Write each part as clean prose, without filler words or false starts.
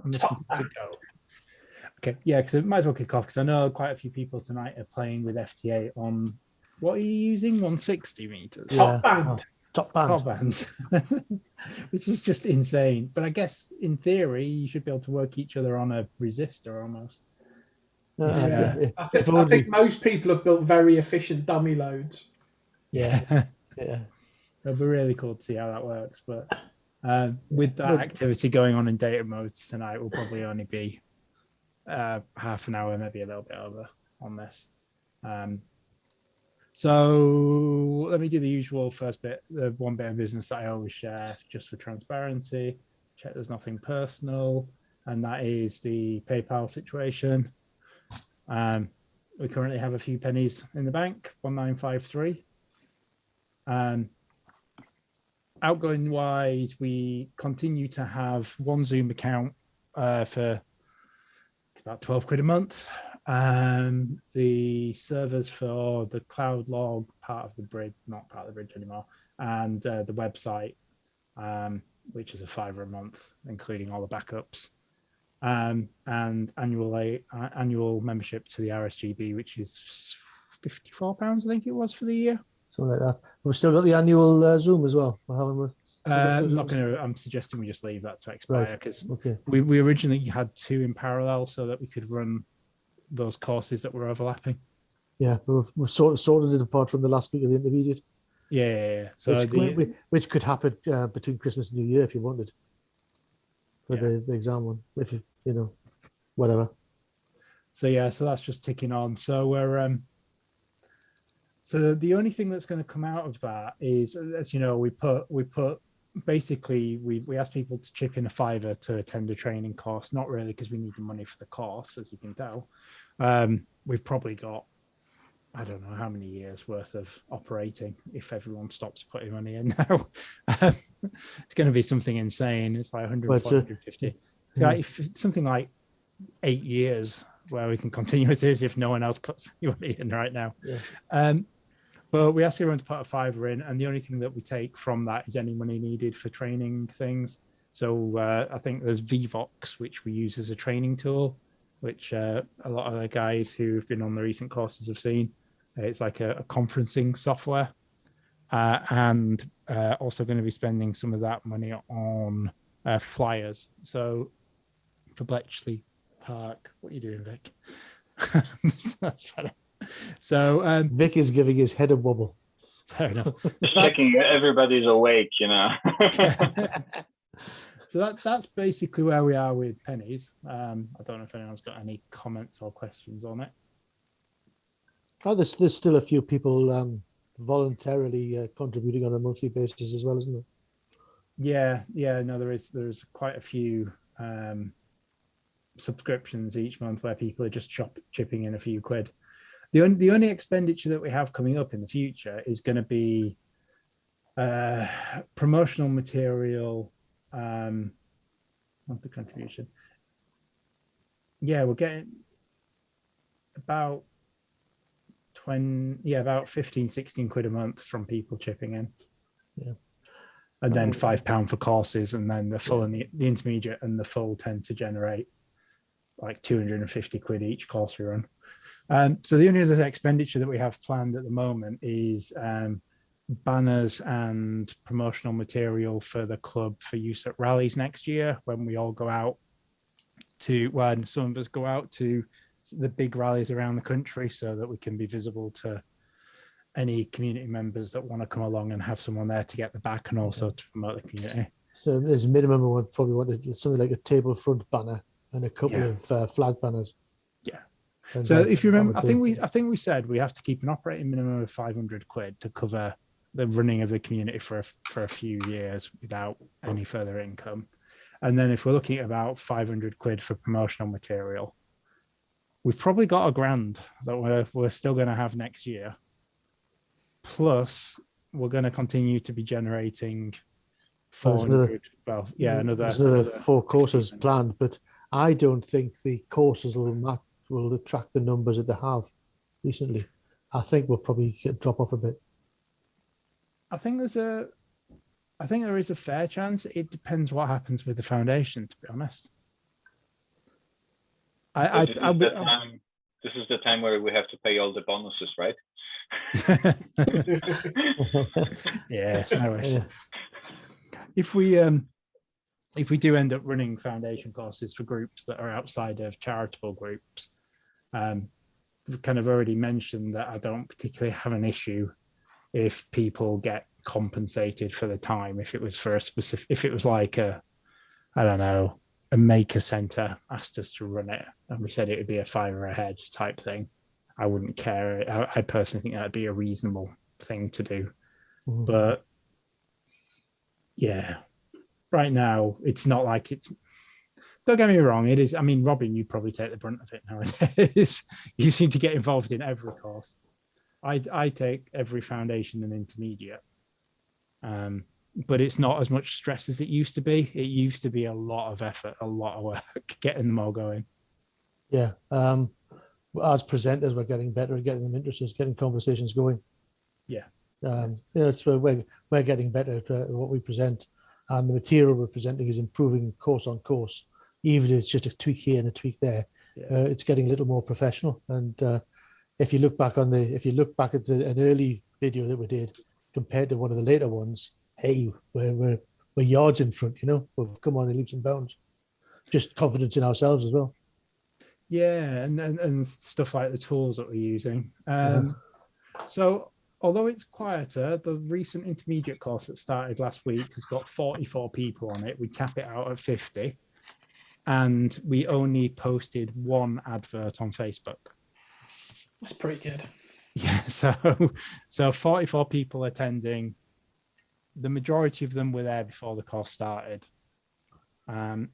on this Top to go? Okay, yeah, because it might as well kick off because I know quite a few people tonight are playing with FTA on what are you using? 160 meters. top band. Top band. Top band, which is just insane. But I guess in theory, you should be able to work each other on a resistor almost. Yeah. I think most people have built very efficient dummy loads. Yeah. It'll be really cool to see how that works. But with that activity going on in data modes tonight, will probably only be half an hour, maybe a little bit over on this. So let me do the usual first bit, the one bit of business that I always share just for transparency. Check there's nothing personal, and that is the PayPal situation. We currently have a few pennies in the bank, 1953. Outgoing wise, we continue to have one Zoom account for about 12 quid a month. The servers for the cloud log part of the bridge, not part of the bridge anymore, and the website, which is a £5 a month, including all the backups, and annual membership to the RSGB, which is £54, I think it was, for the year. Something like that. We've still got the annual Zoom as well. I'm suggesting we just leave that to expire because we originally had two in parallel so that we could run those courses that were overlapping. Yeah, but we've sort of sorted it apart from the last week of the intermediate. Yeah. So which could happen between Christmas and New Year if you wanted for the exam one, if you whatever. So that's just ticking on. So we're so the only thing that's going to come out of that is, as you know, we put basically we asked people to chip in a £5 to attend a training course, not really because we need the money for the course, as you can tell. We've probably got, I don't know how many years worth of operating if everyone stops putting money in now. It's going to be something insane. It's like 140, 150. It's like something like 8 years where we can continue with this if no one else puts any money in right now. But we ask everyone to put a £5 in, and the only thing that we take from that is any money needed for training things. So I think there's VVox, which we use as a training tool, which a lot of the guys who've been on the recent courses have seen. It's like a conferencing software, and also going to be spending some of that money on flyers. So for Bletchley Park, what are you doing, Vic? That's funny. So Vic is giving his head a wobble. Fair enough. Just checking everybody's awake, So that's basically where we are with pennies. I don't know if anyone's got any comments or questions on it. Oh, there's still a few people voluntarily contributing on a monthly basis as well, isn't there? Yeah. No, there's quite a few subscriptions each month where people are just chipping in a few quid. The only expenditure that we have coming up in the future is going to be promotional material. Monthly contribution. Yeah, we're getting about 15, 16 quid a month from people chipping in. Yeah. And then £5 for courses, and then the full and the intermediate and the full tend to generate like 250 quid each course we run. So the only other expenditure that we have planned at the moment is banners and promotional material for the club for use at rallies next year when we all go out when some of us go out to the big rallies around the country so that we can be visible to any community members that want to come along and have someone there to get the back and also to promote the community. So as a minimum, we would probably want something like a table front banner and a couple of flag banners. Yeah. And so if you remember, I think we said we have to keep an operating minimum of 500 quid to cover the running of the community for a few years without any further income. And then if we're looking at about 500 quid for promotional material, we've probably got £1,000 that we're still going to have next year. Plus, we're going to continue to be be 400. Another 4 courses planned, but I don't think the courses will attract the numbers that they have recently. I think we'll probably drop off a bit. I think there is a fair chance. It depends what happens with the foundation, to be honest. This is the time where we have to pay all the bonuses, right? Yes, I wish. Yeah. If we do end up running foundation courses for groups that are outside of charitable groups, we've kind of already mentioned that I don't particularly have an issue if people get compensated for the time. If it was for if it was like a maker center asked us to run it and we said it would be a $5 a head type thing, I wouldn't care. I personally think that'd be a reasonable thing to do. Mm-hmm. But yeah, right now it's not like it's. Don't get me wrong, it is. I mean, Robin, you probably take the brunt of it nowadays. You seem to get involved in every course. I take every foundation and intermediate, but it's not as much stress as it used to be. It used to be a lot of effort, a lot of work getting them all going. Yeah. As presenters, we're getting better at getting them interested, getting conversations going. Yeah. It's we're getting better at what we present, and the material we're presenting is improving course on course. Even if it's just a tweak here and a tweak there, it's getting a little more professional. And if you look back at an early video that we did compared to one of the later ones, hey, we're yards in front. We've come on in leaps and bounds. Just confidence in ourselves as well. Yeah, and stuff like the tools that we're using. So although it's quieter, the recent intermediate course that started last week has got 44 people on it. We cap it out at 50. And we only posted one advert on Facebook. That's pretty good. Yeah, so 44 people attending. The majority of them were there before the course started. And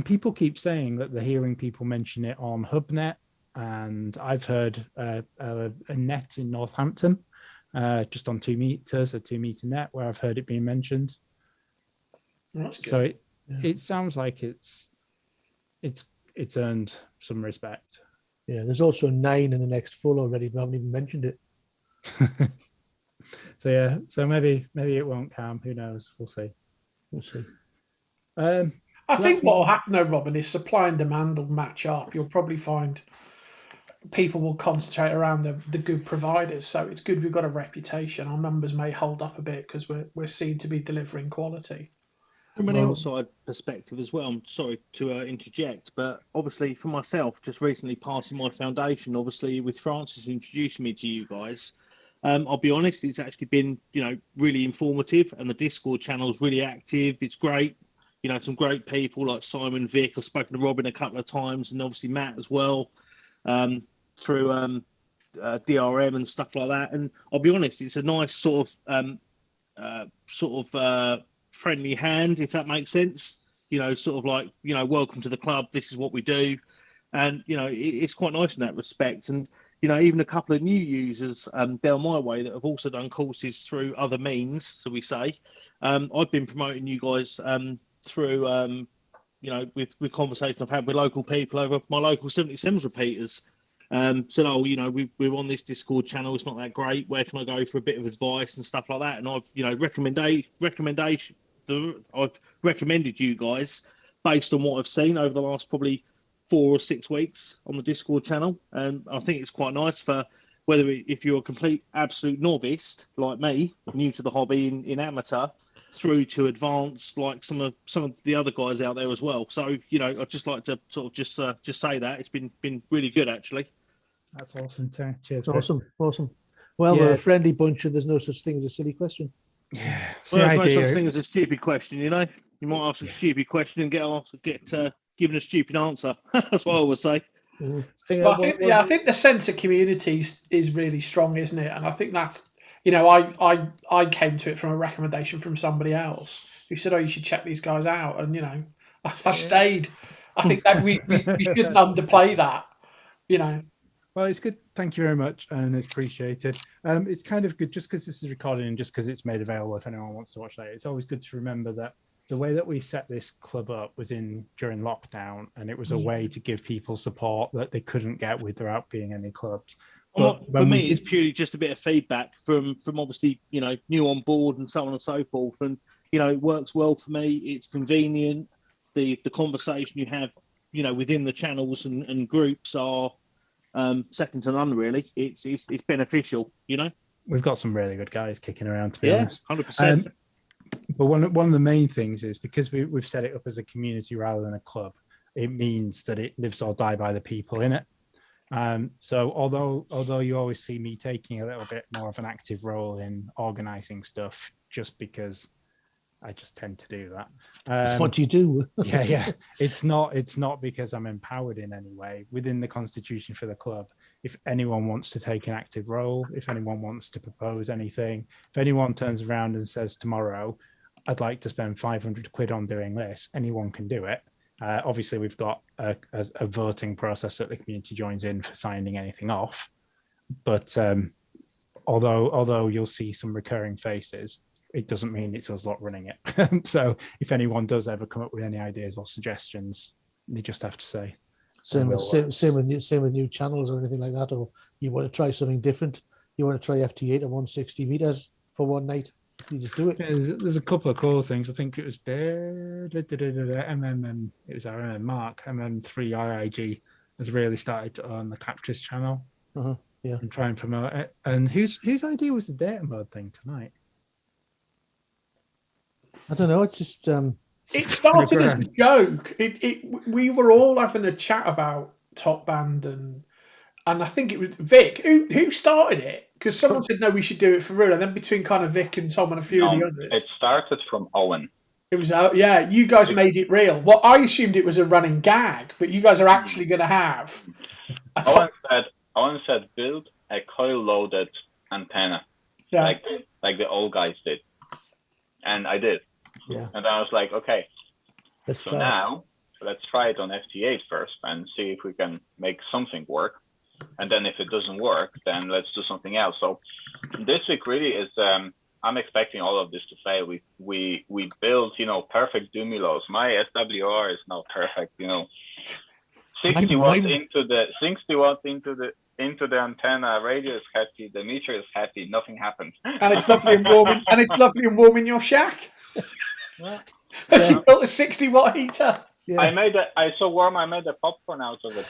people keep saying that they're hearing people mention it on HubNet. And I've heard a net in Northampton, just on 2 meters, a 2 meter net, where I've heard it being mentioned. That's good. So it sounds like it's earned some respect. Yeah, there's also 9 in the next full already, but I haven't even mentioned it. So maybe it won't come. Who knows? We'll see. I think what will happen though, Robin, is supply and demand will match up. You'll probably find people will concentrate around the good providers. So it's good we've got a reputation. Our numbers may hold up a bit because we're seen to be delivering quality. From an outside perspective as well, I'm sorry to interject, but obviously for myself, just recently passing my foundation, obviously with Francis introducing me to you guys, I'll be honest, it's actually been, really informative, and the Discord channel is really active. It's great. Some great people like Simon, Vic. I've spoken to Robin a couple of times, and obviously Matt as well, through DRM and stuff like that. And I'll be honest, it's a nice sort of friendly hand, if that makes sense. Welcome to the club. This is what we do, and it's quite nice in that respect. And even a couple of new users down my way that have also done courses through other means, so we say. I've been promoting you guys through with conversation I've had with local people over my local 77s repeaters. Said, we're on this Discord channel. It's not that great. Where can I go for a bit of advice and stuff like that? And I've I've recommended you guys based on what I've seen over the last probably 4 or 6 weeks on the Discord channel. And I think it's quite nice for if you're a complete absolute novice like me, new to the hobby in amateur, through to advanced like some of the other guys out there as well. So I'd just like to sort of just say that it's been really good actually. That's awesome. Cheers. Awesome. Well, we're a friendly bunch, and there's no such thing as a silly question. Yeah. Well, there's no such thing as a stupid question. You might ask a stupid question and get given a stupid answer. That's what I would say. Mm-hmm. I think the sense of community is really strong, isn't it? And I think that's. I came to it from a recommendation from somebody else who said, "Oh, you should check these guys out," and I stayed. I think that we shouldn't underplay that. Well, it's good. Thank you very much, and it's appreciated. It's kind of good just because this is recorded and just because it's made available if anyone wants to watch later. It's always good to remember that the way that we set this club up was during lockdown, and it was a way to give people support that they couldn't get without being any clubs. But for me, it's purely just a bit of feedback from obviously, new on board and so on and so forth. And, it works well for me. It's convenient. The conversation you have, within the channels and groups are second to none. Really, it's beneficial. We've got some really good guys kicking around, to be Yeah, honest. 100%. But one of the main things is because we've set it up as a community rather than a club, it means that it lives or die by the people in it. So although you always see me taking a little bit more of an active role in organizing stuff, just because I just tend to do that. That's what you do. yeah. It's not because I'm empowered in any way. Within the constitution for the club, if anyone wants to take an active role, if anyone wants to propose anything, if anyone turns around and says tomorrow, I'd like to spend 500 quid on doing this, anyone can do it. Obviously, we've got a voting process that the community joins in for signing anything off. But although you'll see some recurring faces, it doesn't mean it's us lot running it. So if anyone does ever come up with any ideas or suggestions, they just have to say. Same with new channels or anything like that, or you want to try something different. You want to try FT8 at 160 meters for one night. You just do it. Yeah, there's a couple of cool things. I think it was MMM. It was our Mark MM3 IIG has really started to own the Captures channel. Yeah, and try and promote it. And whose idea was the data mode thing tonight? I don't know. It's just it started as a joke. We were all having a chat about Top Band and I think it was Vic who started it, because someone said no, we should do it for real, and then between kind of Vic and Tom and a few of the others, it started from Owen. It was out. Yeah, you guys made it real. Well, I assumed it was a running gag, but you guys are actually going to have. Owen said build a coil-loaded antenna, like the old guys did, and I did. Yeah. And I was like, okay, let's try it on FT8 first and see if we can make something work. And then if it doesn't work, then let's do something else. So this week really is, I'm expecting all of this to fail. We built, perfect Dumilos. My SWR is not perfect, 60 watts into the antenna, radio is happy, the meter is happy, nothing happens. And it's lovely and warm in your shack. You built a 60-watt heater. Yeah. I so warm I made a popcorn out of it.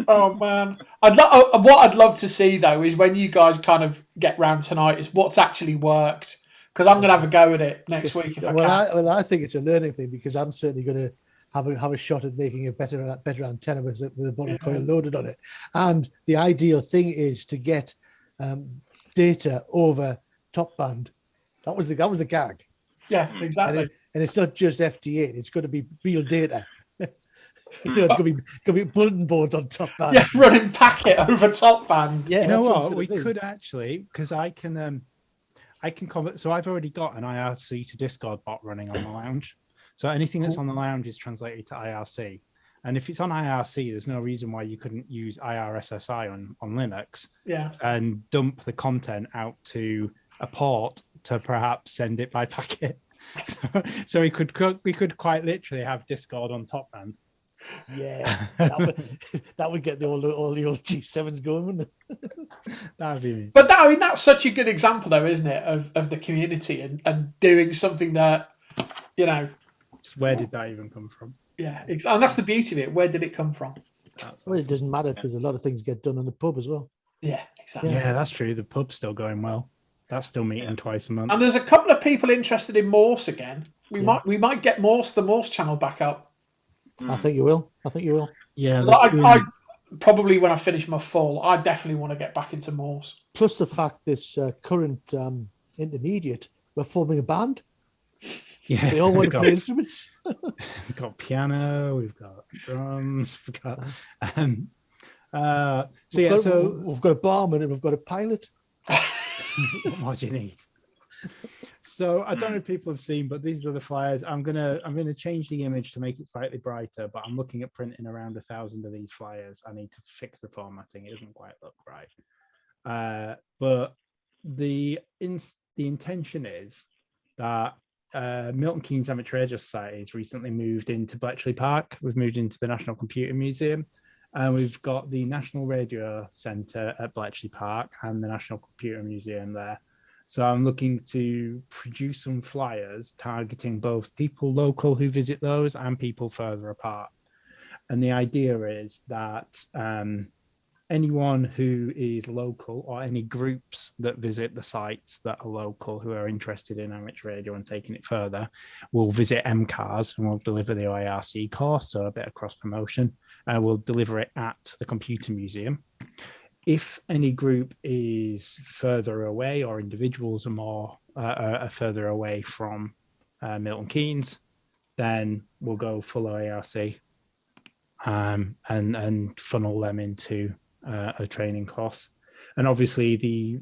Oh man, what I'd love to see though is when you guys kind of get round tonight is what's actually worked, because I'm going to have a go at it next week if I can. I think it's a learning thing, because I'm certainly going to have a shot at making a better antenna with a bottom coil loaded on it. And the ideal thing is to get data over top band. That was the gag. Yeah, exactly. And it's not just FT8; it's going to be real data. It's going to be bulletin boards on top band. Yeah, running packet over top band. Yeah, you know what? We could actually, because I can comment. So I've already got an IRC to Discord bot running on the lounge. So anything that's on the lounge is translated to IRC. And if it's on IRC, there's no reason why you couldn't use IRSSI on Linux. Yeah. And dump the content out to a port to perhaps send it by packet. So we could quite literally have Discord on top band. Yeah, that would get all the old G7s going, wouldn't it? That would be. But that's such a good example, though, isn't it, of the community and doing something that, Where did that even come from? Yeah, and that's the beauty of it. Where did it come from? Well, it doesn't matter, because a lot of things get done in the pub as well. Yeah, exactly. Yeah, that's true. The pub's still going well. That's still meeting twice a month. And there's a couple of people interested in Morse again. We might get the Morse channel back up. I think you will. Yeah. I probably, when I finish my full, I definitely want to get back into Morse. Plus the fact this current intermediate, we're forming a band. Yeah, they all want to play instruments. We've got piano, we've got drums, we've got. We've got a barman and we've got a pilot. What more do you need? So I don't know if people have seen, but these are the flyers. I'm gonna change the image to make it slightly brighter, but I'm looking at printing around 1,000 of these flyers. I need to fix the formatting; it doesn't quite look right. But the intention is that Milton Keynes Amateur Radio Society has recently moved into Bletchley Park. We've moved into the National Computer Museum, and we've got the National Radio Centre at Bletchley Park and the National Computer Museum there. So I'm looking to produce some flyers targeting both people local who visit those and people further apart. And the idea is that anyone who is local or any groups that visit the sites that are local who are interested in amateur radio and taking it further will visit MCARS and will deliver the OARC course, so a bit of cross promotion. We'll deliver it at the Computer Museum. If any group is further away or individuals are more are further away from Milton Keynes, then we'll go full OARC and funnel them into a training course. And obviously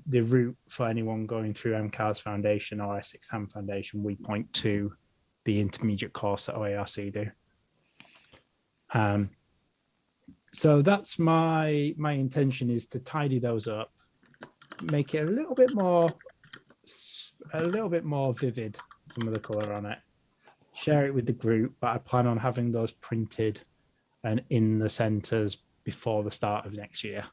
the route for anyone going through MCARS Foundation or Essex Ham Foundation, we point to the intermediate course that OARC do. So that's my intention, is to tidy those up, make it a little bit more vivid, some of the color on it, share it with the group, but I plan on having those printed and in the centres before the start of next year.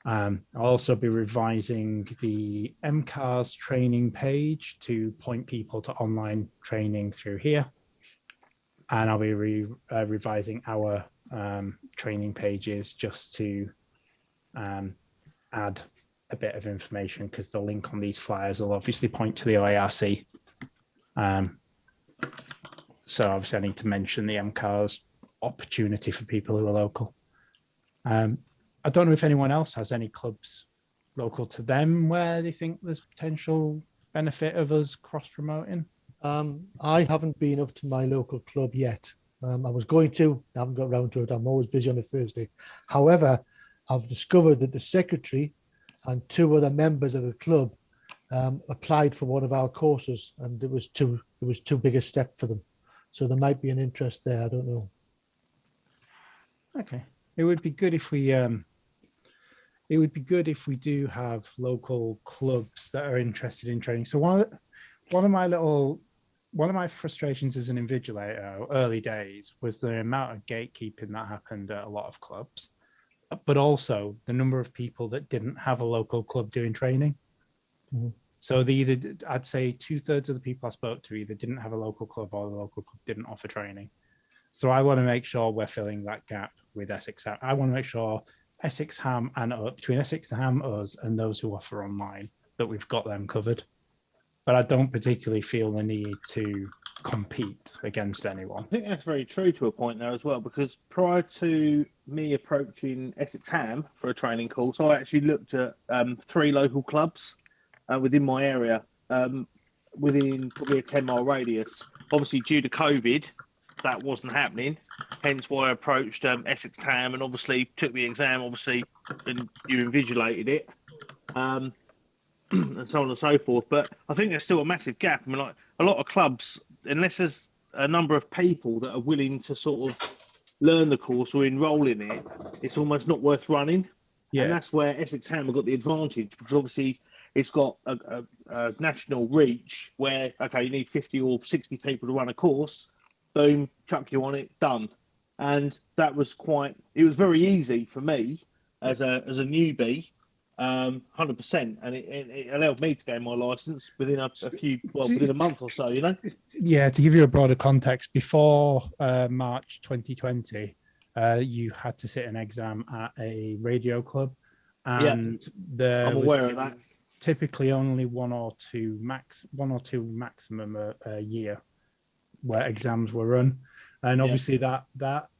I'll also be revising the MCARS training page to point people to online training through here. And I'll be revising our training pages just to add a bit of information, because the link on these flyers will obviously point to the OARC. So obviously I need to mention the MCARS opportunity for people who are local. I don't know if anyone else has any clubs local to them where they think there's potential benefit of us cross-promoting. I haven't been up to my local club yet. I was going to, I haven't got around to it. I'm always busy on a Thursday. However, I've discovered that the secretary and 2 other members of the club applied for one of our courses, and it was too big a step for them. So there might be an interest there. I don't know. Okay, it would be good if we do have local clubs that are interested in training. So one of my frustrations as an invigilator early days was the amount of gatekeeping that happened at a lot of clubs, but also the number of people that didn't have a local club doing training. Mm-hmm. So I'd say 2/3 of the people I spoke to either didn't have a local club or the local club didn't offer training. So I want to make sure we're filling that gap with Essex Ham. I want to make sure Essex Ham and between Essex Ham, us, and those who offer online, that we've got them covered. But I don't particularly feel the need to compete against anyone. I think that's very true to a point there as well, because prior to me approaching Essex Ham for a training course, I actually looked at 3 local clubs within my area, within probably a 10-mile radius. Obviously, due to COVID, that wasn't happening, hence why I approached Essex Ham and obviously took the exam, obviously, and you invigilated it, and so on and so forth. But I think there's still a massive gap. I mean, like a lot of clubs, unless there's a number of people that are willing to sort of learn the course or enroll in it, it's almost not worth running. Yeah. And that's where Essex Ham have got the advantage, because obviously it's got a national reach where, okay, you need 50 or 60 people to run a course. Boom, chuck you on it, done. And that was it was very easy for me as a newbie, 100%. And it allowed me to gain my license within within a month or so, you know? Yeah, to give you a broader context, before March 2020, you had to sit an exam at a radio club. And I'm aware of that. Typically only one or two maximum a year where exams were run, and obviously that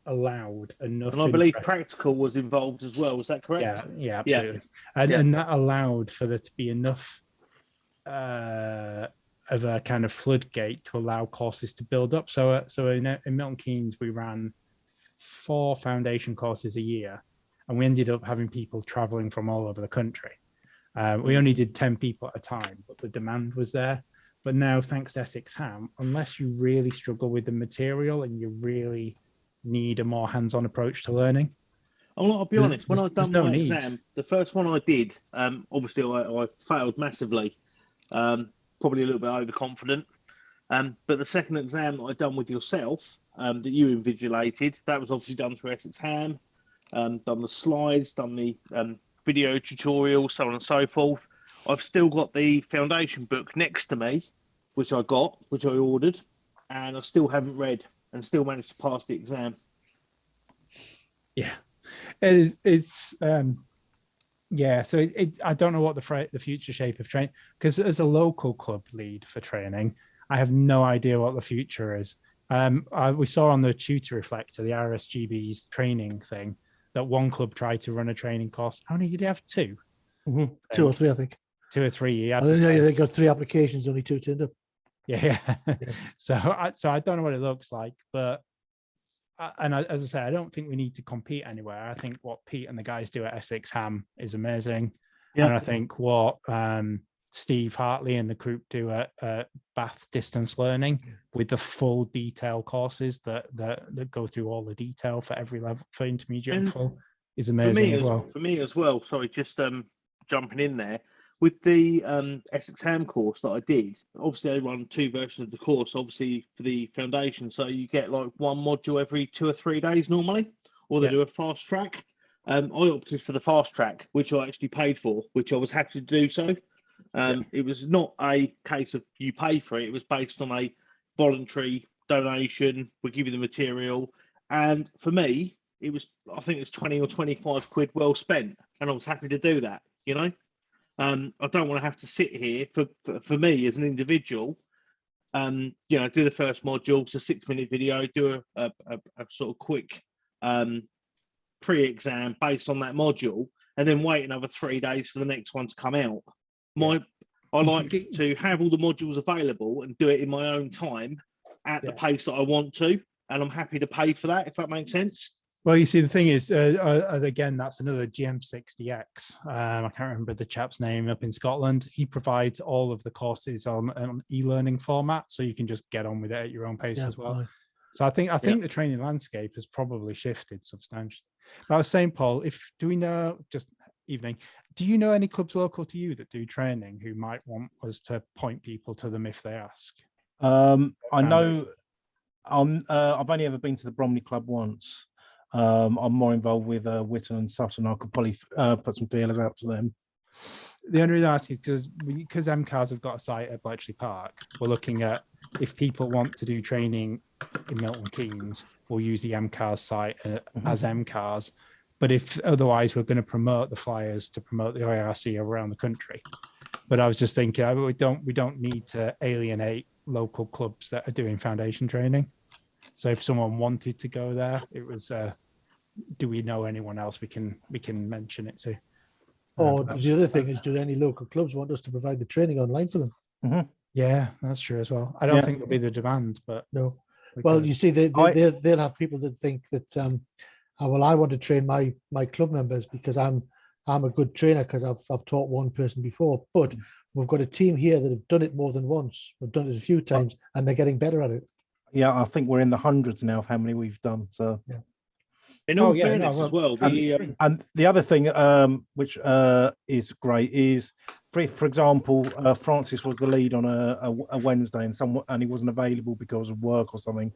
allowed enough. And I believe practical was involved as well. Was that correct? Yeah, absolutely. And that allowed for there to be enough of a kind of floodgate to allow courses to build up. So in Milton Keynes, we ran 4 foundation courses a year, and we ended up having people traveling from all over the country. We only did 10 people at a time, but the demand was there. But now, thanks to Essex Ham, unless you really struggle with the material and you really need a more hands-on approach to learning. I'll be honest, when I've done my exam, the first one I did, obviously I failed massively, probably a little bit overconfident. But the second exam that I'd done with yourself, that you invigilated, that was obviously done through Essex Ham, done the slides, done the video tutorial, so on and so forth. I've still got the foundation book next to me, which I ordered, and I still haven't read and still managed to pass the exam. Yeah, it is. It's yeah. So I don't know what the future shape of training, because as a local club lead for training, I have no idea what the future is. We saw on the Tutor Reflector, the RSGB's training thing, that one club tried to run a training course. How many did they have? Two? Mm-hmm. Two or three, I think. 2 or 3. I don't know. They got 3 applications, only 2 turned up. Yeah. So I don't know what it looks like, but as I say, I don't think we need to compete anywhere. I think what Pete and the guys do at Essex Ham is amazing, and I think what Steve Hartley and the group do at Bath Distance Learning with the full detail courses that go through all the detail for every level, for intermediate and full, is amazing as well. For me as well. Sorry, just jumping in there. With the Essex Ham course that I did, obviously they run 2 versions of the course, obviously for the foundation. So you get like 1 module every 2 or 3 days normally, or they do a fast track. I opted for the fast track, which I actually paid for, which I was happy to do so. It was not a case of you pay for it. It was based on a voluntary donation. We give you the material. And for me, I think it was 20 or 25 quid well spent. And I was happy to do that, you know? I don't want to have to sit here for me as an individual, do the first module, it's a 6-minute video, do a sort of quick pre-exam based on that module, and then wait another 3 days for the next one to come out. I like to have all the modules available and do it in my own time at the pace that I want to, and I'm happy to pay for that, if that makes sense. Well, you see, the thing is, again, that's another GM60X. I can't remember the chap's name up in Scotland. He provides all of the courses on e-learning format, so you can just get on with it at your own pace as well. Right. So I think the training landscape has probably shifted substantially. But I was saying, Paul, do we know, just evening, do you know any clubs local to you that do training who might want us to point people to them if they ask? I know I've only ever been to the Bromley Club once. I'm more involved with Whitton and Sutton. I could probably put some feelers out to them. The only reason I ask is because MCAS have got a site at Bletchley Park. We're looking at, if people want to do training in Milton Keynes, we'll use the MCAS site as MCAS. But if otherwise, we're going to promote the flyers to promote the OARC around the country. But I was just thinking, we don't need to alienate local clubs that are doing foundation training. So if someone wanted to go there, it was, do we know anyone else we can mention it to? Or the other thing is, do any local clubs want us to provide the training online for them? Mm-hmm. Yeah, that's true as well. I don't think there'll be the demand, but no. Well, you see, they'll have people that think that, well, I want to train my club members because I'm a good trainer because I've taught one person before. But we've got a team here that have done it more than once. We've done it a few times, and they're getting better at it. Yeah, I think we're in the hundreds now of how many we've done. So yeah. In all fairness as well. And the other thing which is great is, for example, Francis was the lead on a Wednesday, and he wasn't available because of work or something.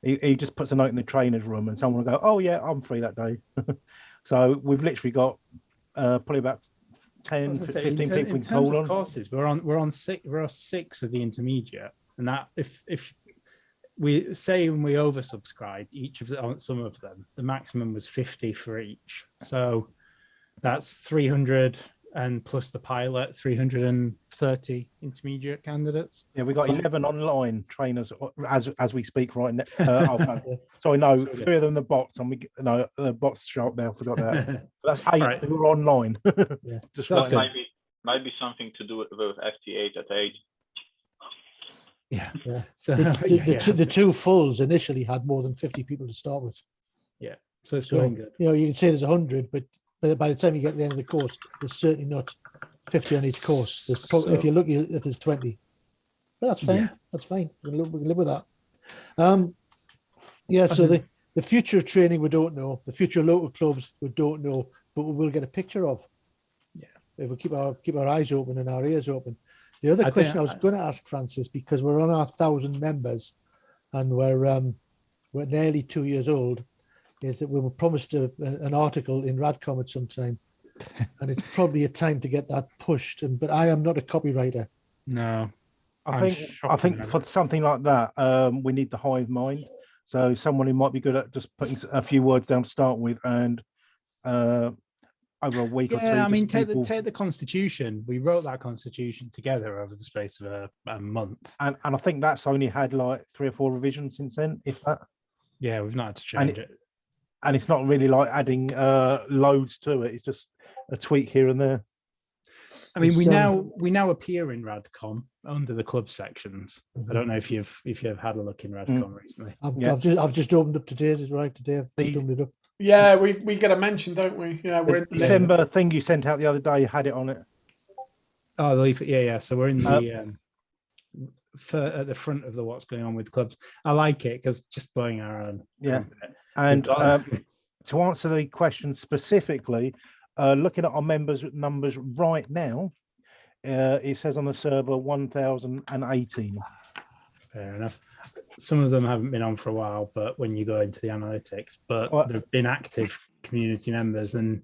He just puts a note in the trainer's room, and someone will go, "Oh yeah, I'm free that day." So we've literally got probably about 10, 15 people in call on. Courses, we're on 6 of the intermediate, and that if we say when we oversubscribed some of them, the maximum was 50 for each. So that's 300, and plus the pilot, 330 intermediate candidates. Yeah, we got 11 online trainers as we speak right now. Sorry, no, further than the bots, and the bots show up now. Forgot that. That's 8 who are online. Just so might be something to do with FT8 at 8. Yeah. So, the 2 fulls initially had more than 50 people to start with. Yeah, so it's going good. You can say there's 100, but by the time you get to the end of the course, there's certainly not 50 on each course. There's probably, if you're lucky, if there's 20. But that's fine. Yeah. That's fine. We can live with that. So the future of training, we don't know. The future of local clubs, we don't know, but we will get a picture of. Yeah, if we keep our eyes open and our ears open. The other question I was going to ask, Francis, because we're on our 1,000 members, and we're nearly 2 years old, is that we were promised an article in Radcom at some time, and it's probably a time to get that pushed. But I am not a copywriter. No, I think for something like that, we need the hive mind. So someone who might be good at just putting a few words down to start with, and over a week or two. Yeah, I mean, take people... the Constitution. We wrote that Constitution together over the space of a month. And I think that's only had like 3 or 4 revisions since then, if that. Yeah, we've not had to change it. And it's not really like adding loads to it. It's just a tweak here and there. I mean, we now appear in Radcom under the club sections. I don't know if you've had a look in Radcom recently. I've just opened up today's right today. I've just opened it up. Yeah, we get a mention, don't we? Yeah, we're in the December thing you sent out the other day had it on it. Oh, yeah. So we're in the at the front of the what's going on with clubs. I like it because just blowing our own. Yeah, and to answer the question specifically, looking at our members numbers right now, it says on the server 1,018. Fair enough. Some of them haven't been on for a while, but when you go into the analytics, but they've been active community members, and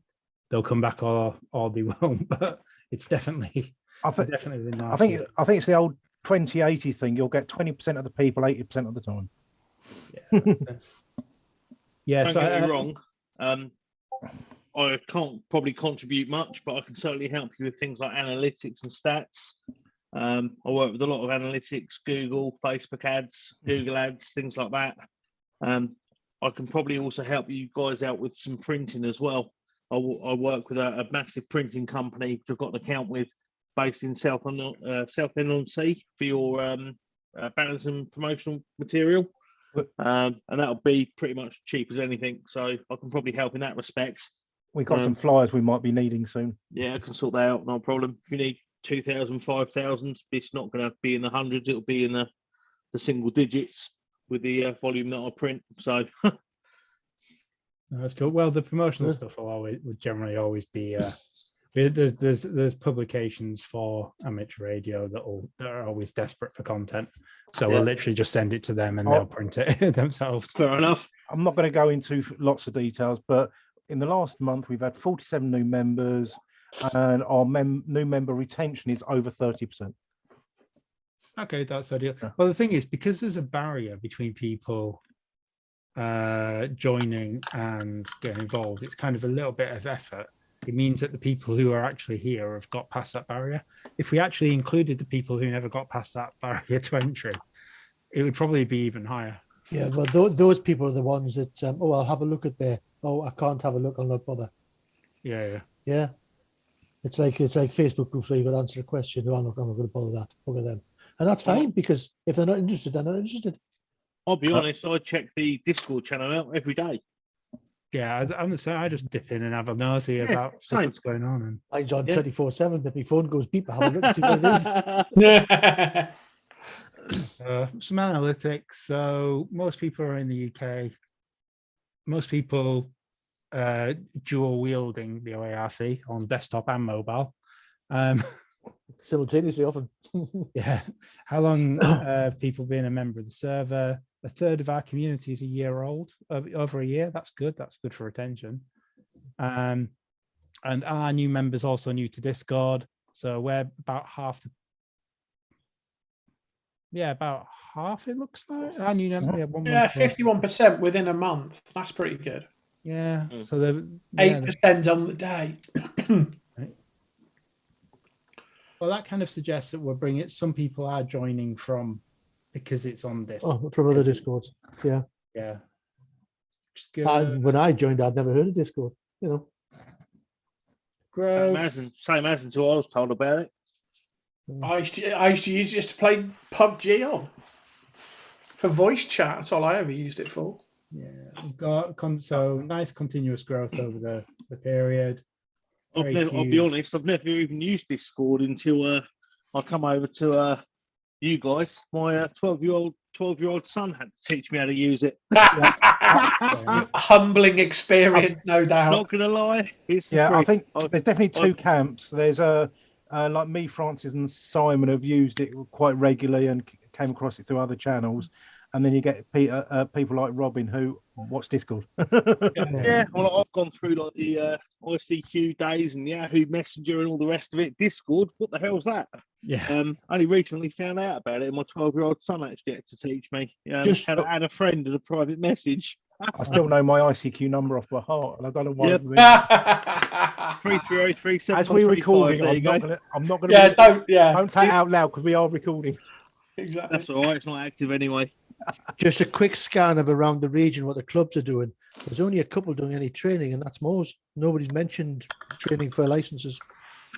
they'll come back or they won't. But it's definitely, definitely been nice. I think it's the old 2080 thing. You'll get 20% of the people 80% of the time. Yeah. Don't get me wrong. I can't probably contribute much, but I can certainly help you with things like analytics and stats. I work with a lot of analytics, Google, Facebook ads, Google ads, things like that. I can probably also help you guys out with some printing as well. I work with a massive printing company which I've got an account with, based in Southend-on-Sea for your banners and promotional material. And that'll be pretty much cheap as anything. So I can probably help in that respect. We've got some flyers we might be needing soon. Yeah, I can sort that out, no problem. If you need 2,000, 5,000, it's not going to be in the hundreds, it'll be in the single digits with the volume that I print. So that's cool. Well, the promotional stuff would generally always be there's publications for amateur radio that are always desperate for content. So we'll literally just send it to them and they'll print it themselves. Fair enough. I'm not going to go into lots of details, but in the last month we've had 47 new members, and our new member retention is over 30%. Okay, that's ideal. Well, the thing is, because there's a barrier between people joining and getting involved, it's kind of a little bit of effort. It means that the people who are actually here have got past that barrier. If we actually included the people who never got past that barrier to entry, it would probably be even higher. Yeah, well, those people are the ones that, I'll have a look at there. Oh, I can't have a look, I'll not bother. Yeah. It's like Facebook groups where you've got to answer a question. I'm not going to bother that. Look at them. And that's fine, because if they're not interested, they're not interested. I'll be honest, I check the Discord channel out every day. Yeah, I'm the same. I just dip in and have a nosy about stuff that's going on. And mine's on 24/7, but my phone goes beep. I have a look and see what it is. Some analytics. So most people are in the UK. Most people dual wielding the OARC on desktop and mobile. Simultaneously often. Yeah. How long have people been a member of the server? A third of our community is a year old, over a year. That's good. That's good for retention. And our new members also new to Discord. So we're about half. About half, it looks like. Our new member, 51% within a month. That's pretty good. Yeah. So they're 8% on the day. Right. Well, that kind of suggests that we're bringing it. Some people are joining because it's on this. Oh, from other Discords. Yeah. Yeah. When I joined, I'd never heard of Discord. Same as until I was told about it. I used to use it just to play PUBG on for voice chat. That's all I ever used it for. Yeah, we've got so nice continuous growth over the period. I'll be honest, I've never even used Discord until I come over to you guys. My 12-year-old son had to teach me how to use it. Humbling experience, no doubt. Not gonna lie. I think there's definitely two camps. There's like me, Francis, and Simon have used it quite regularly and came across it through other channels. And then you get people like Robin who watch Discord. Yeah, well, I've gone through like the ICQ days and Yahoo Messenger and all the rest of it. Discord, what the hell's that? Yeah. Only recently found out about it, and my 12-year-old son actually had to teach me. Just- had a friend in a private message. I still know my ICQ number off by heart, and I don't know why. Yep. Yeah, 33037. As we're recording, there you go. I'm not gonna. Don't say it out loud because we are recording. exactly. That's all right. It's not active anyway. Just a quick scan of around the region what the clubs are doing. There's only a couple doing any training, and that's Moors. Nobody's mentioned training for licenses.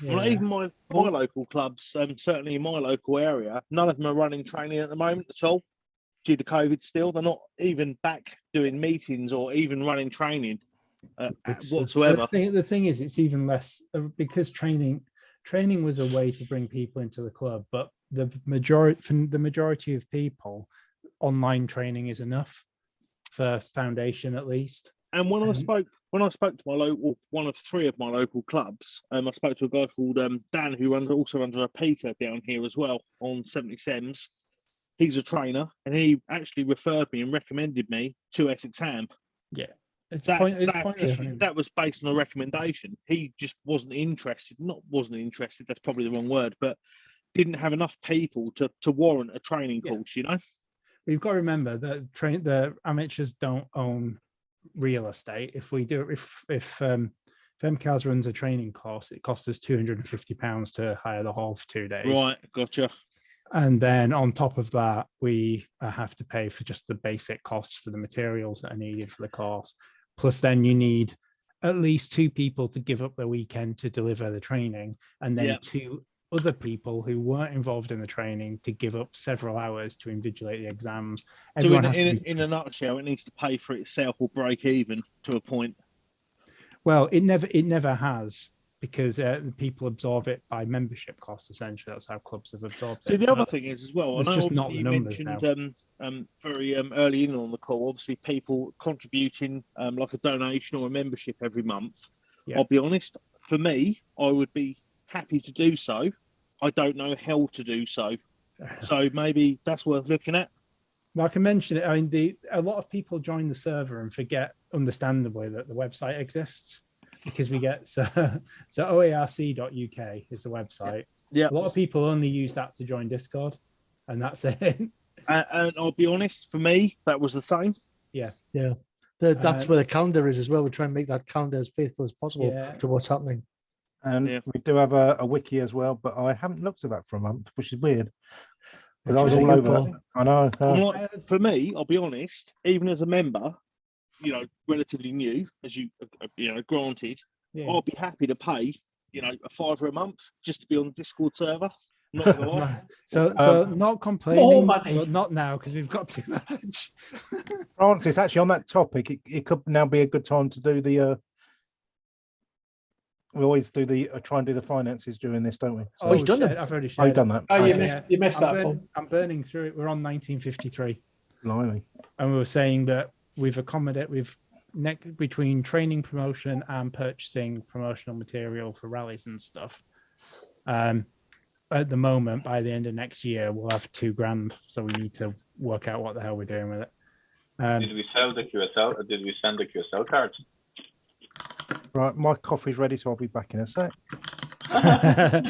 Well, even my local clubs, certainly in my local area, none of them are running training at the moment at all due to COVID. Still, they're not even back doing meetings or even running training whatsoever. The thing is, it's even less because training was a way to bring people into the club, but the majority of people, online training is enough for foundation at least. And when I spoke to my local, one of three of my local clubs, I spoke to a guy called Dan, who also runs a repeater down here as well on 77s. He's a trainer, and he actually referred me and recommended me to Essex Ham. Yeah, that was based on a recommendation. He just wasn't interested. Not wasn't interested. That's probably the wrong word, but didn't have enough people to warrant a training course. You know, we've got to remember that the amateurs don't own real estate. If MCAS runs a training course, it costs us £250 to hire the hall for 2 days. Right, gotcha. And then on top of that, we have to pay for just the basic costs for the materials that are needed for the course. Plus, then you need at least 2 people to give up their weekend to deliver the training, and then 2 other people who weren't involved in the training to give up several hours to invigilate the exams. So in a nutshell, it needs to pay for itself or break even to a point. Well, it never has, because people absorb it by membership costs. Essentially, that's how clubs have absorbed it. So the other thing is as well, I know just not the you numbers mentioned very early in on the call, obviously people contributing like a donation or a membership every month. Yeah. I'll be honest, for me, I would be happy to do so. I don't know how to do so. So maybe that's worth looking at. Well, I can mention it. I mean, a lot of people join the server and forget, understandably, that the website exists, because we get so OARC.uk is the website. Yeah. A lot of people only use that to join Discord, and that's it. And I'll be honest, for me, that was the same. Yeah. Yeah. That's where the calendar is as well. We try and make that calendar as faithful as possible to what's happening. And we do have a wiki as well, but I haven't looked at that for a month, which is weird. Because I was all over that. I know. For me, I'll be honest, even as a member, relatively new, as granted, I'll be happy to pay, a £5 a month just to be on the Discord server. Not gonna lie. So not complaining, but not now, because we've got too much. Francis, actually, on that topic, it could now be a good time to do the. We always do try and do the finances during this, don't we? So you've done it. I've already shared. I've done that. Oh, you missed that. I'm burning through it. We're on 1953. Blimey. And we were saying that we've between training, promotion, and purchasing promotional material for rallies and stuff. At the moment, by the end of next year, we'll have £2,000. So we need to work out what the hell we're doing with it. Did we sell the QSL, or did we send the QSL cards? Right, my coffee's ready, so I'll be back in a sec. I'm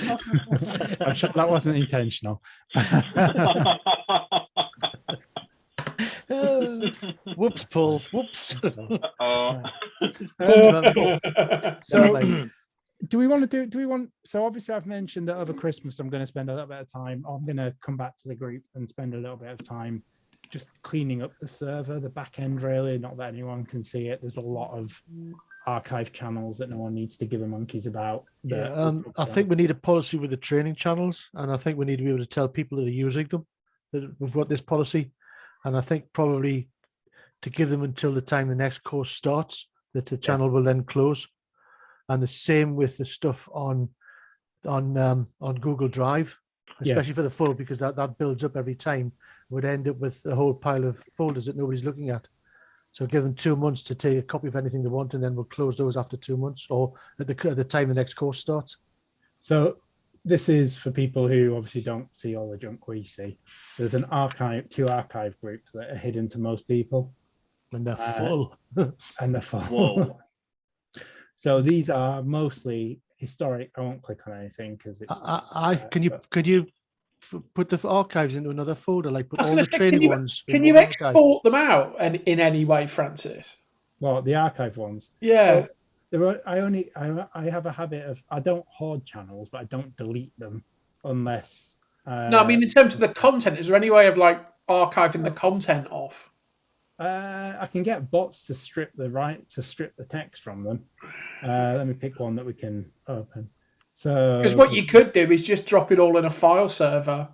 sure that wasn't intentional. Whoops, Paul. Whoops. So, so obviously I've mentioned that over Christmas I'm going to spend a little bit of time. I'm going to come back to the group and spend a little bit of time just cleaning up the server, the back end, really, not that anyone can see it. There's a lot of archive channels that no one needs to give a monkeys about. I think we need a policy with the training channels, and I think we need to be able to tell people that are using them that we've got this policy. And I think probably to give them until the time the next course starts, that the channel will then close. And the same with the stuff on Google Drive, especially for the full, because that builds up every time. Would end up with a whole pile of folders that nobody's looking at. So give them 2 months to take a copy of anything they want, and then we'll close those after 2 months or at the time the next course starts. So this is for people who obviously don't see all the junk we see. There's two archive groups that are hidden to most people. And they're full. And they're full. So these are mostly historic, I won't click on anything because it's. Could you put the archives into another folder, like put all the Say, training ones? Can you export them out in any way, Francis? Well, the archive ones. Yeah. Well, I have a habit of, I don't hoard channels, but I don't delete them unless. No, I mean in terms of the content. Is there any way of like archiving the content off? I can get bots to strip the text from them. Let me pick one that we can open. So because what you could do is just drop it all in a file server,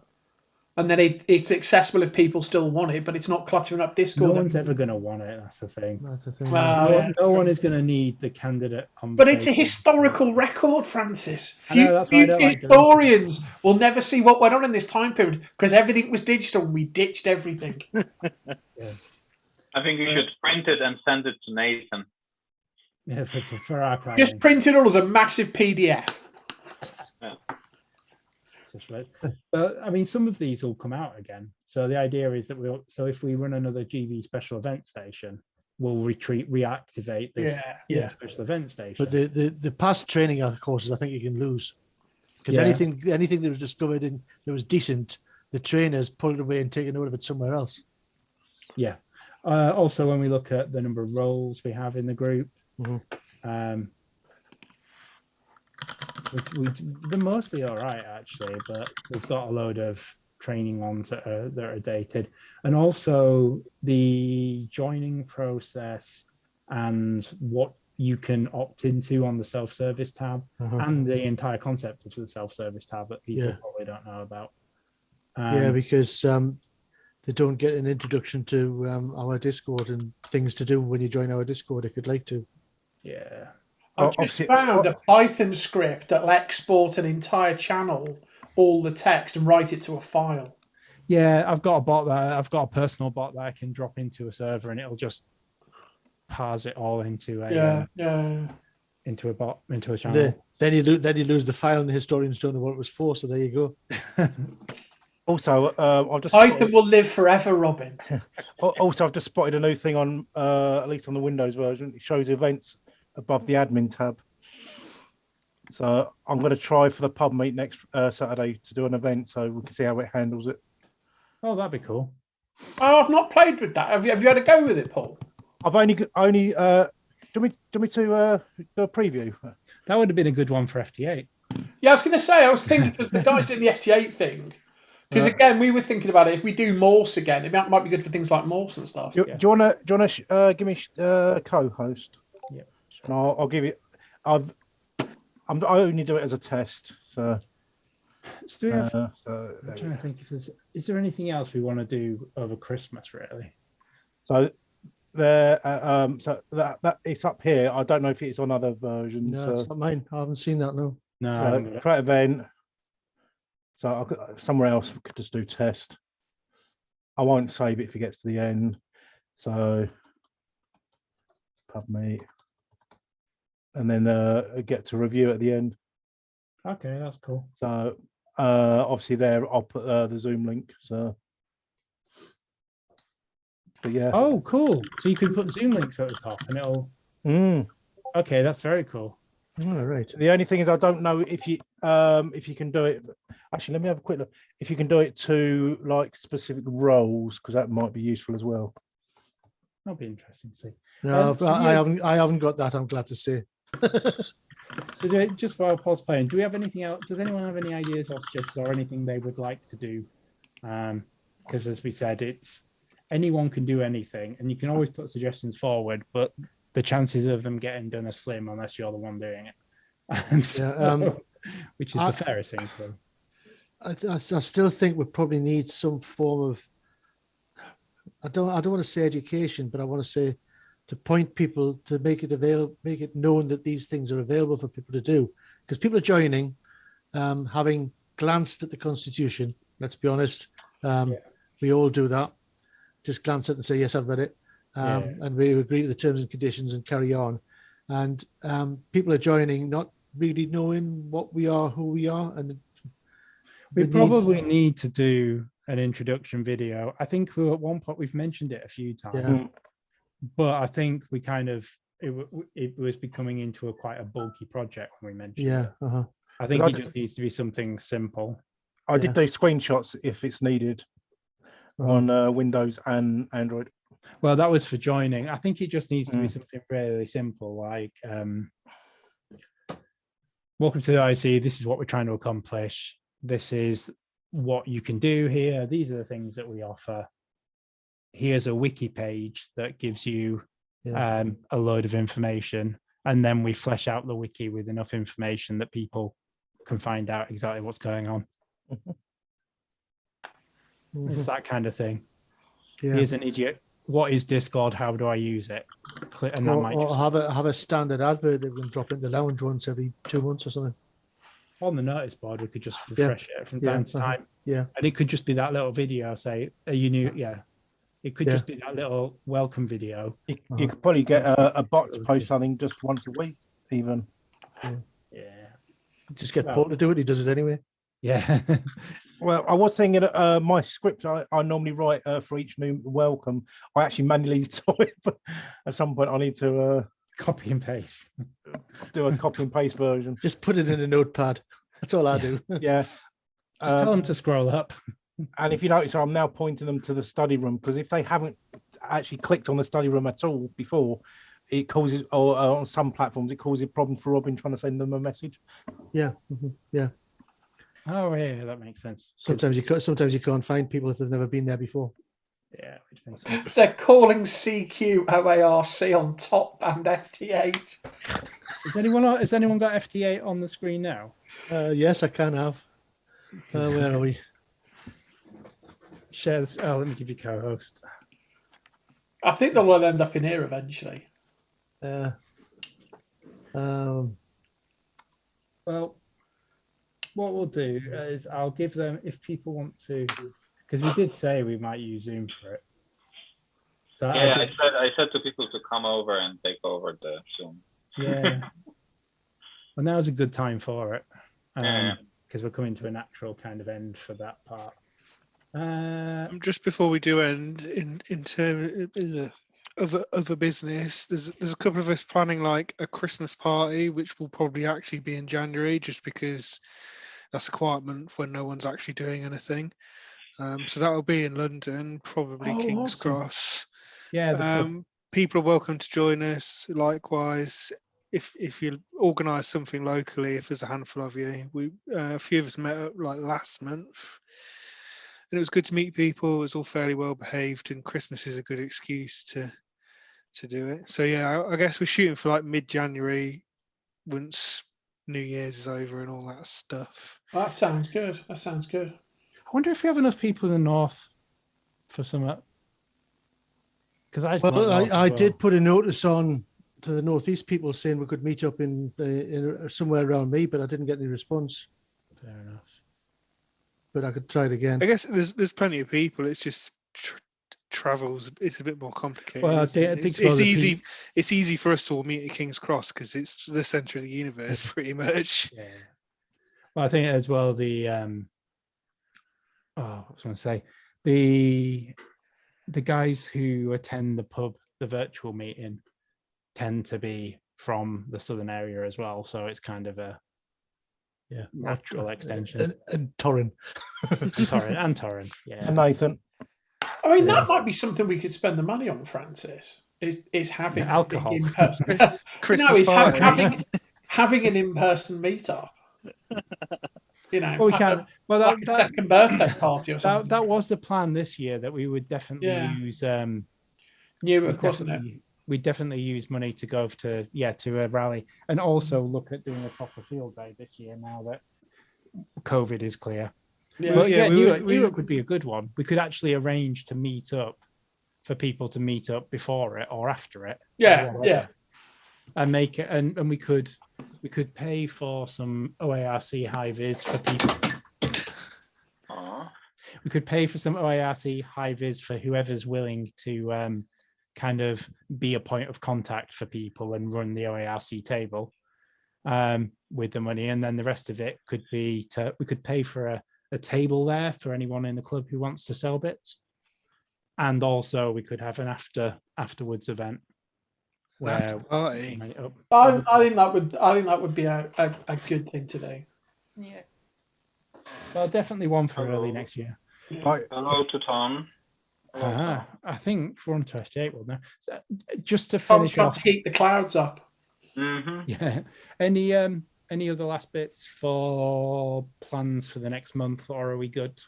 and then it's accessible if people still want it, but it's not cluttering up Discord. No one's ever going to want it. That's the thing. That's the thing. No one is going to need the candidate conversation. But it's a historical record, Francis. Future historians will never see what went on in this time period because everything was digital and we ditched everything. Yeah. I think we should print it and send it to Nathan. Yeah, for archiving. Just print it all as a massive PDF. Yeah. But I mean, some of these will come out again. So the idea is that if we run another GV special event station, we'll reactivate this special event station. But the past training courses, I think you can lose because anything that was discovered that was decent, the trainers pull it away and take a note of it somewhere else. Yeah. Also, when we look at the number of roles we have in the group, they're mostly all right actually, but we've got a load of training ones that are dated, and also the joining process and what you can opt into on the self-service tab and the entire concept of the self-service tab that people probably don't know about. Because they don't get an introduction to our Discord and things to do when you join our Discord if you'd like to. Yeah. I've just found a Python script that'll export an entire channel, all the text, and write it to a file. Yeah, I've got a bot I've got a personal bot that I can drop into a server and it'll just parse it all into a into a channel. Then you lose the file and the historians don't know what it was for. So there you go. Also, I've just Python will live forever, Robin. Also, I've just spotted a new thing on, at least on the Windows version. It shows events above the admin tab. So I'm going to try for the pub meet next Saturday to do an event, so we can see how it handles it. Oh, that'd be cool. Oh, I've not played with that. Have you had a go with it, Paul? I've only. Do you want me to do a preview? That would have been a good one for FT8. Yeah, I was going to say. I was thinking because the guy did the FT8 thing. Because again, we were thinking about it. If we do Morse again, it might be good for things like Morse and stuff. Do you want to give me co-host? Yeah. No, I'll give you. I only do it as a test. So I'm trying to think if is there anything else we want to do over Christmas really? So there, so that it's up here. I don't know if it's on other versions. No, it's not mine. I haven't seen that. No. So create event. So somewhere else we could just do test. I won't save it if it gets to the end. So pub meet, and then get to review at the end. Okay, that's cool. So obviously there I'll put the Zoom link. So, but yeah. Oh, cool. So you can put Zoom links at the top, and it'll. Okay, that's very cool. All right. The only thing is I don't know if you can do it. Actually, let me have a quick look. If you can do it to like specific roles, because that might be useful as well. That'll be interesting to see. No, I haven't got that. I'm glad to see. So just while Paul's playing, do we have anything else? Does anyone have any ideas or suggestions or anything they would like to do? Because as we said, it's anyone can do anything, and you can always put suggestions forward, but the chances of them getting done are slim unless you're the one doing it. And so, which is the fairest thing to do. I still think we probably need some form of. I don't want to say education, but I want to say to point people to make it known that these things are available for people to do, because people are joining, having glanced at the Constitution. Let's be honest, we all do that. Just glance at it and say, yes, I've read it, and we agree to the terms and conditions and carry on. And people are joining, not really knowing what we are, who we are, and we probably need to do an introduction video. I think at one point we've mentioned it a few times, but I think we kind of it was becoming into quite a bulky project when we mentioned Yeah. it. I think it just needs to be something simple. I did do screenshots if it's needed on Windows and Android. Well, that was for joining. I think it just needs to be something really simple, like welcome to the IC. This is what we're trying to accomplish. This is what you can do here. These are the things that we offer. Here's a wiki page that gives you a load of information. And then we flesh out the wiki with enough information that people can find out exactly what's going on. It's that kind of thing. Here's an idiot. What is Discord? How do I use it? And that might or have a standard advert that we can drop into the lounge once every 2 months or something. On the notice board, we could just refresh it from time to time. Yeah. And it could just be that little video, say, are you new? Yeah. It could just be that little welcome video. You could probably get a bot to post something just once a week, even. Yeah. Just get Paul to do it. He does it anyway. Yeah. Well, I was thinking my script I normally write for each new welcome. I actually manually type. At some point, I need to copy and paste. Do a copy and paste version. Just put it in a notepad. That's all I do. Yeah. Just tell them to scroll up. And if you notice, I'm now pointing them to the study room, because if they haven't actually clicked on the study room at all before, it causes, or on some platforms, it causes a problem for Robin trying to send them a message. Yeah. Yeah. Oh yeah, that makes sense. Sometimes you can't find people if they've never been there before. Yeah, which makes sense. They're calling CQ OARC on top and FT8. Has anyone got FT8 on the screen now? Yes, I can have. Where are we? Share this. Oh, let me give you co-host. I think they'll end up in here eventually. Well, what we'll do is I'll give them, if people want to, because we did say we might use Zoom for it. So yeah, I said to people to come over and take over the Zoom. Yeah. Well, now's a good time for it, because we're coming to a natural kind of end for that part. Just before we do end, in terms of a business, there's a couple of us planning like a Christmas party, which will probably actually be in January, just because that's a quiet month when no one's actually doing anything. So that'll be in London, probably King's Cross. Yeah. People are welcome to join us. Likewise, if you organise something locally, if there's a handful of you, a few of us met up like last month. And it was good to meet people. It was all fairly well behaved, and Christmas is a good excuse to do it. So yeah, I guess we're shooting for like mid-January, once New Year's is over and all that stuff. That sounds good. I wonder if we have enough people in the north for some. Because I did put a notice on to the northeast people saying we could meet up in somewhere around me, but I didn't get any response. Fair enough. But I could try it again. I guess there's plenty of people. It's just travels. It's a bit more complicated. Well, it's easy for us to all meet at King's Cross because it's the center of the universe, pretty much. Yeah. Well, I think as well what was I going to say? The guys who attend the virtual meeting, tend to be from the southern area as well. So it's kind of a natural extension. And Torrin. and Torrin, yeah. And Nathan. I mean, that might be something we could spend the money on, Francis, is having alcohol. In-person. Christmas party. having an in-person meetup. You know, well, we can. Well, like a second birthday party or something. That was the plan this year, that we would definitely use Newark, wasn't it? We definitely use money to go to a rally, and also look at doing a proper field day this year now that COVID is clear. Newark would be a good one. We could actually arrange to meet up for people to meet up before it or after it. And make it, and we could pay for some OARC high vis for people. We could pay for some OARC high vis for whoever's willing to kind of be a point of contact for people and run the OARC table with the money, and then the rest of it could be we could pay for a table there for anyone in the club who wants to sell bits, and also we could have an afterwards event. After where party. I think that would be a good thing to do. Yeah. well, definitely one for early Hello. next year. Right. Hello to Tom. Hello, Tom. I think we're on to SG8 now. So, just to Tom's finish got off, to keep the clouds up. Mm-hmm. yeah. Any other last bits for plans for the next month, or are we good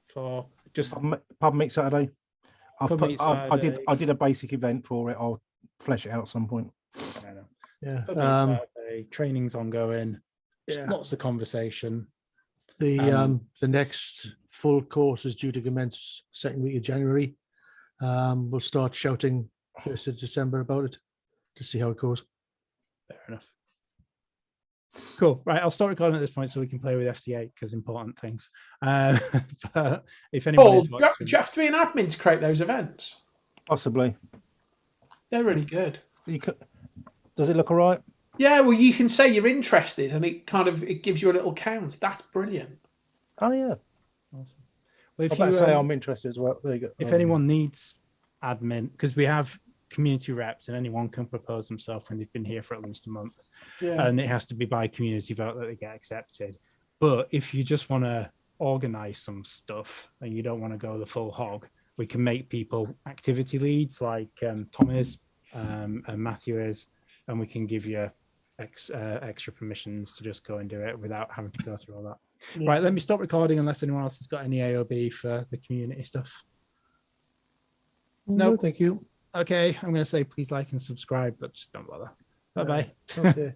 for just Pub meet Saturday. Pub meet I Saturday? did a basic event for it. I'll flesh it out at some point. I don't know. Yeah. Pub meet Saturday, training's ongoing. Yeah. Lots of conversation. The next full course is due to commence second week of January. We'll start shouting 1st of December about it to see how it goes. Fair enough. Cool. Right, I'll start recording at this point so we can play with FT8 because important things. But if anyone Paul, is do watching, you have to be an admin to create those events? Possibly. They're really good. Does it look all right? Yeah, well, you can say you're interested, and it gives you a little count. That's brilliant. Oh yeah. awesome. Well, I better say I'm interested as well. There you go. If anyone needs admin, because we have community reps and anyone can propose themselves when they've been here for at least a month, Yeah. and it has to be by community vote that they get accepted. But if you just want to organize some stuff and you don't want to go the full hog, we can make people activity leads like Tom is and Matthew is, and we can give you extra permissions to just go and do it without having to go through all that. Yeah. Right, let me stop recording unless anyone else has got any AOB for the community stuff. No, Nope. thank you. Okay, I'm going to say please like and subscribe, but just don't bother. Bye-bye. Okay.